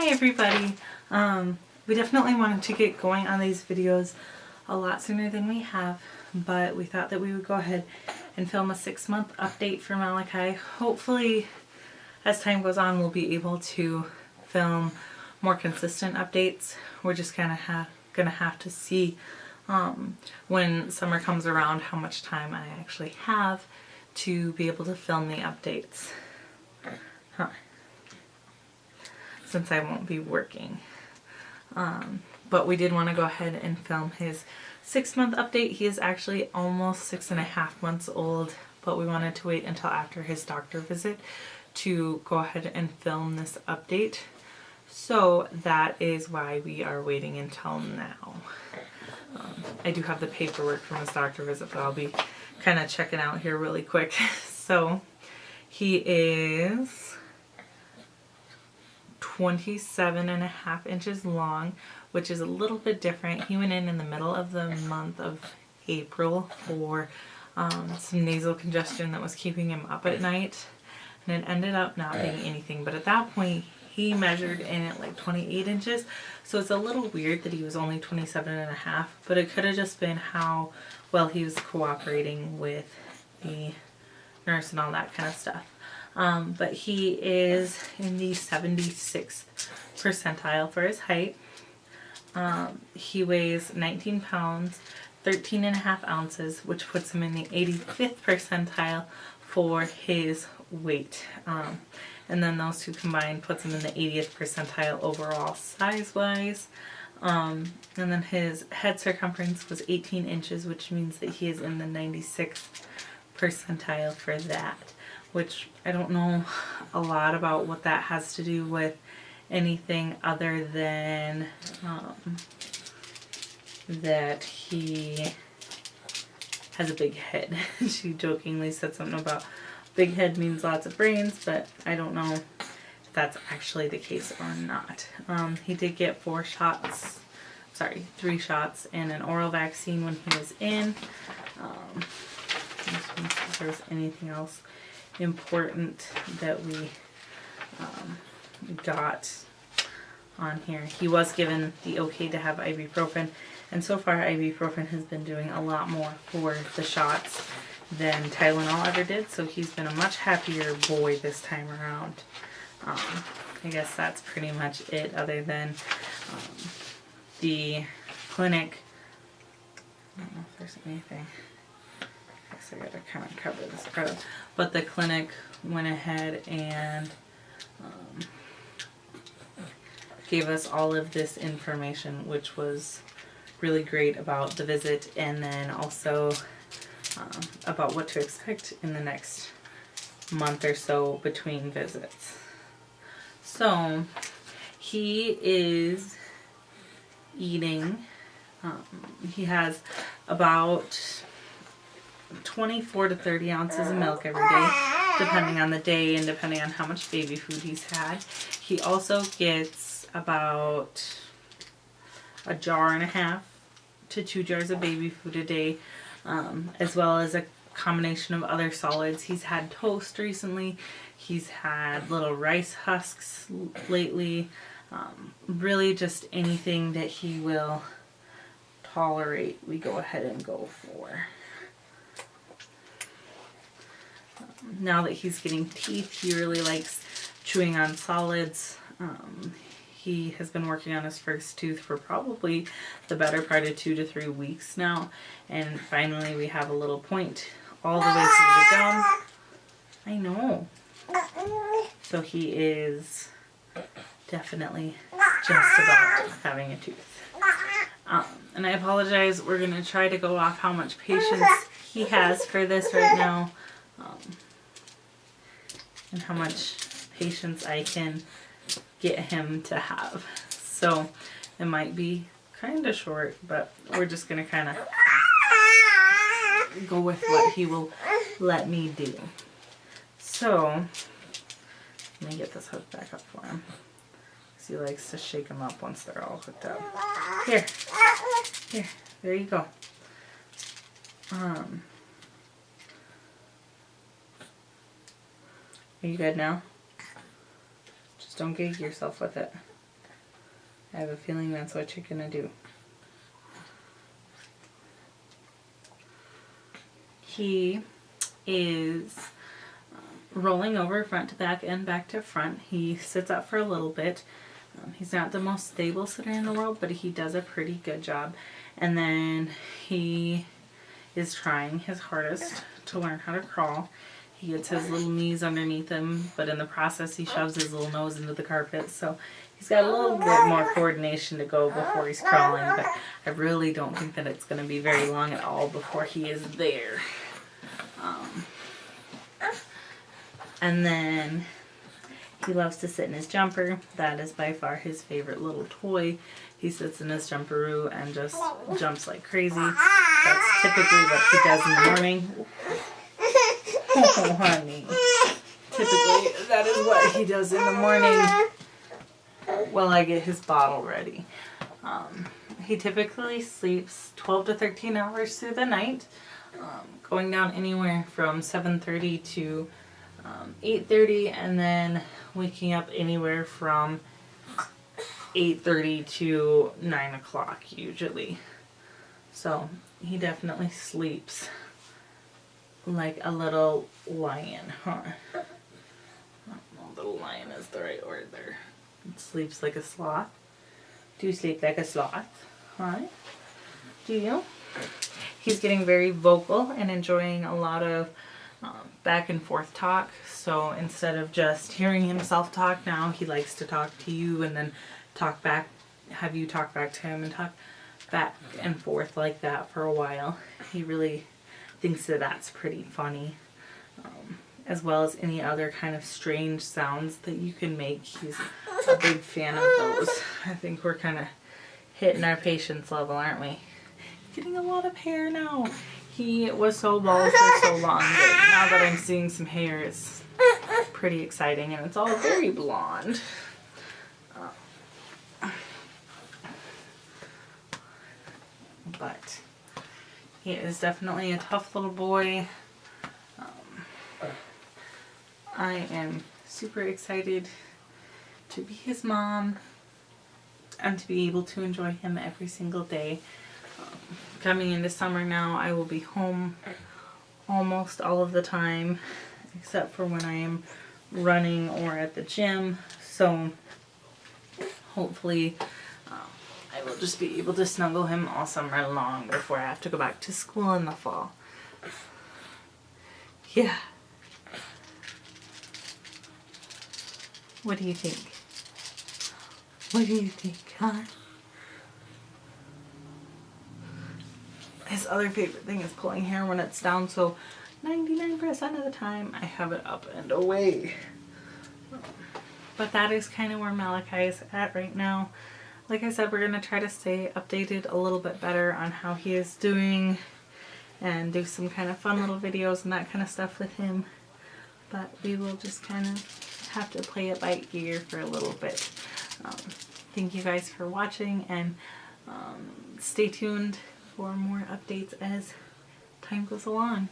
Hi everybody. We definitely wanted to get going on these videos a lot sooner than we have, but we thought that we would go ahead and film a 6-month update for Malakai. Hopefully as time goes on we'll be able to film more consistent updates. We're just kind of gonna have to see when summer comes around how much time I actually have to be able to film the updates. Since I won't be working. But we did want to go ahead and film his 6-month update. He is actually almost 6.5 months old, but we wanted to wait until after his doctor visit to go ahead and film this update. So that is why we are waiting until now. I do have the paperwork from his doctor visit, but I'll be kind of checking out here really quick. So he is 27.5 inches long, which is a little bit different. He went in the middle of the month of April for some nasal congestion that was keeping him up at night, and it ended up not being anything, but at that point he measured in at like 28 inches, so it's a little weird that he was only 27.5, but it could have just been how well he was cooperating with the nurse and all that kind of stuff. But he is in the 76th percentile for his height. He weighs 19 pounds, 13.5 ounces, which puts him in the 85th percentile for his weight. And then those two combined puts him in the 80th percentile overall size-wise. And then his head circumference was 18 inches, which means that he is in the 96th percentile for that. Which I don't know a lot about what that has to do with anything other than that he has a big head. She jokingly said something about big head means lots of brains, but I don't know if that's actually the case or not. He did get 3 shots and an oral vaccine when he was in. Just want to see if there was anything else important that we got on here. He was given the okay to have ibuprofen, and so far ibuprofen has been doing a lot more for the shots than Tylenol ever did, so he's been a much happier boy this time around. I guess that's pretty much it, other than the clinic. I don't know if there's anything. I gotta kind of cover this part up. But the clinic went ahead and gave us all of this information, which was really great about the visit, and then also about what to expect in the next month or so between visits. So he is eating, he has about 24 to 30 ounces of milk every day, depending on the day and depending on how much baby food he's had. He also gets about 1.5 jars to 2 jars of baby food a day, as well as a combination of other solids. He's had toast recently. He's had little rice husks lately. Really just anything that he will tolerate, we go ahead and go for. Now that he's getting teeth, he really likes chewing on solids. He has been working on his first tooth for probably the better part of 2 to 3 weeks now, and finally we have a little point all the way through the gum. I know. So he is definitely just about having a tooth. And I apologize, we're going to try to go off how much patience he has for this right now. And how much patience I can get him to have. So it might be kind of short, but we're just going to kind of go with what he will let me do. So let me get this hook back up for him, because he likes to shake them up once they're all hooked up. Here, there you go. Are you good now? Just don't gag yourself with it. I have a feeling that's what you're gonna do. He is rolling over front to back and back to front. He sits up for a little bit. He's not the most stable sitter in the world, but he does a pretty good job. And then he is trying his hardest to learn how to crawl. He gets his little knees underneath him, but in the process he shoves his little nose into the carpet. So he's got a little bit more coordination to go before he's crawling, but I really don't think that it's going to be very long at all before he is there. And then he loves to sit in his jumper. That is by far his favorite little toy. He sits in his jumperoo and just jumps like crazy. That's typically what he does in the morning. Oh, honey. Typically, that is what he does in the morning while I get his bottle ready. He typically sleeps 12 to 13 hours through the night, going down anywhere from 7:30 to 8:30, and then waking up anywhere from 8:30 to 9 o'clock usually. So he definitely sleeps like a little lion, huh? I don't know if little lion is the right word there. It sleeps like a sloth. Do you sleep like a sloth? Huh? Do you? He's getting very vocal and enjoying a lot of back and forth talk. So instead of just hearing himself talk now, he likes to talk to you and then talk back, have you talk back to him and talk back and forth like that for a while. He really thinks that that's pretty funny, as well as any other kind of strange sounds that you can make. He's a big fan of those. I think we're kind of hitting our patience level, aren't we? Getting a lot of hair now. He was so bald for so long, but now that I'm seeing some hair, it's pretty exciting, and it's all very blonde. But he is definitely a tough little boy. I am super excited to be his mom and to be able to enjoy him every single day. Coming into summer now, I will be home almost all of the time, except for when I am running or at the gym. So hopefully I will just be able to snuggle him all summer long before I have to go back to school in the fall. Yeah. What do you think? What do you think, huh? His other favorite thing is pulling hair when it's down, so 99% of the time I have it up and away. But that is kind of where Malakai is at right now. Like I said, we're going to try to stay updated a little bit better on how he is doing and do some kind of fun little videos and that kind of stuff with him. But we will just kind of have to play it by ear for a little bit. Thank you guys for watching, and stay tuned for more updates as time goes along.